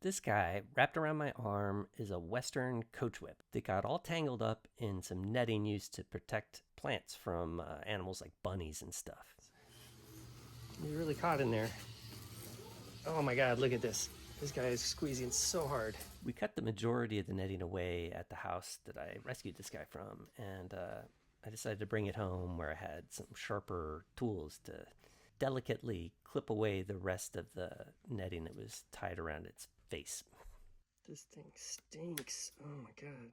This guy, wrapped around my arm, is a Western coachwhip that got all tangled up in some netting used to protect plants from animals like bunnies and stuff. He's really caught in there. Oh my god, look at this. This guy is squeezing so hard. We cut the majority of the netting away at the house that I rescued this guy from, and I decided to bring it home where I had some sharper tools to delicately clip away the rest of the netting that was tied around its face. This thing stinks. Oh my god.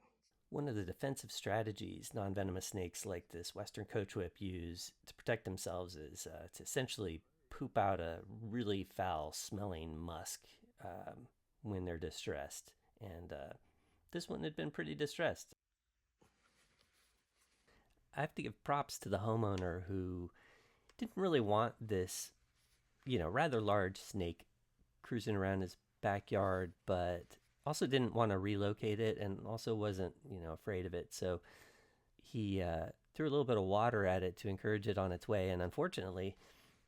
One of the defensive strategies non-venomous snakes like this Western coachwhip use to protect themselves is to essentially poop out a really foul-smelling musk when they're distressed. And this one had been pretty distressed. I have to give props to the homeowner who didn't really want this, rather large snake cruising around his backyard, but also didn't want to relocate it and also wasn't, afraid of it. So he threw a little bit of water at it to encourage it on its way. And unfortunately,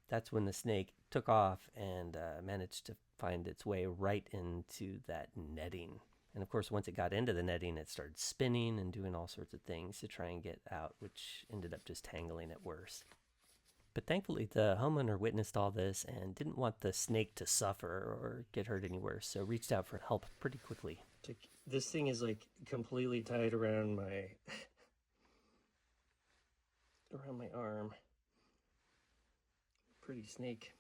that's when the snake took off and managed to find its way right into that netting. And of course, once it got into the netting, it started spinning and doing all sorts of things to try and get out, which ended up just tangling it worse. But thankfully, the homeowner witnessed all this and didn't want the snake to suffer or get hurt any worse, so reached out for help pretty quickly. This thing is like completely tied around my arm. Pretty snake.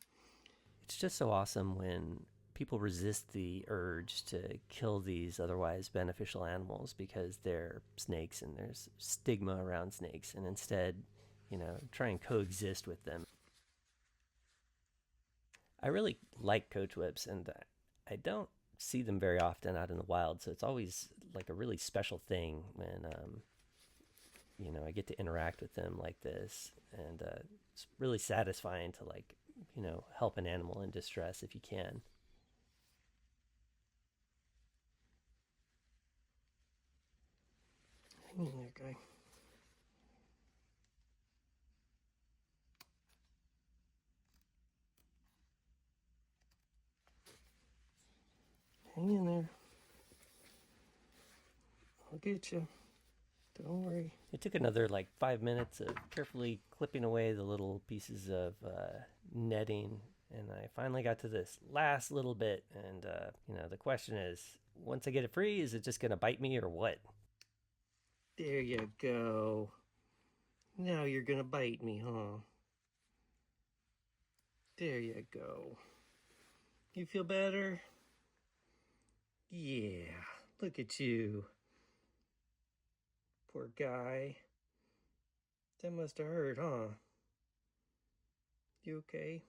It's just so awesome when people resist the urge to kill these otherwise beneficial animals because they're snakes and there's stigma around snakes, and instead, try and coexist with them. I really like coachwhips, and I don't see them very often out in the wild, so it's always like a really special thing when I get to interact with them like this, and it's really satisfying to help an animal in distress if you can. Hang in there, guy. Hang in there. I'll get you. Don't worry. It took another 5 minutes of carefully clipping away the little pieces of netting, and I finally got to this last little bit. And, the question is, once I get it free, is it just going to bite me or what? There you go. Now you're going to bite me, huh? There you go. You feel better? Yeah, look at you. Poor guy. That must have hurt, huh? You okay?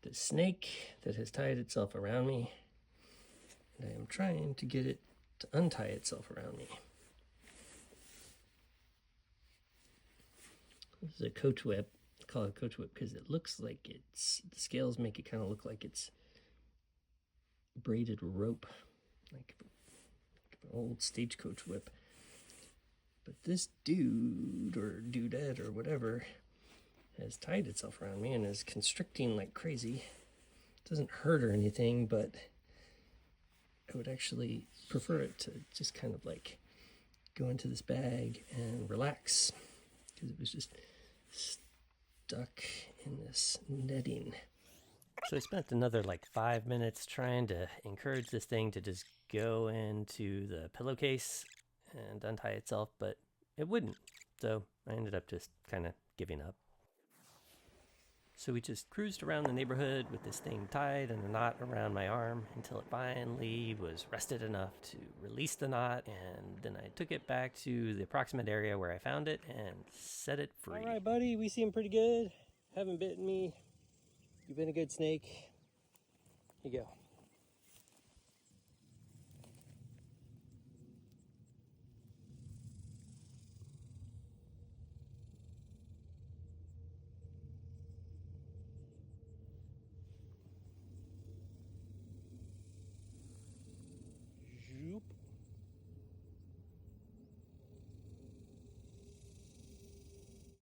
The snake that has tied itself around me, and I am trying to get it to untie itself around me. This is a coachwhip. I call it a coachwhip because it looks like the scales make it kind of look like it's braided rope, like an old stagecoach whip. But this dude or dudette or whatever has tied itself around me and is constricting like crazy. It doesn't hurt or anything, but I would actually prefer it to just kind of go into this bag and relax, because it was just stuck in this netting. So I spent another 5 minutes trying to encourage this thing to just go into the pillowcase and untie itself, but it wouldn't. So I ended up just kind of giving up. So we just cruised around the neighborhood with this thing tied in a knot around my arm until it finally was rested enough to release the knot, and then I took it back to the approximate area where I found it and set it free. All right, buddy, we seem pretty good. Haven't bitten me. You've been a good snake. Here you go.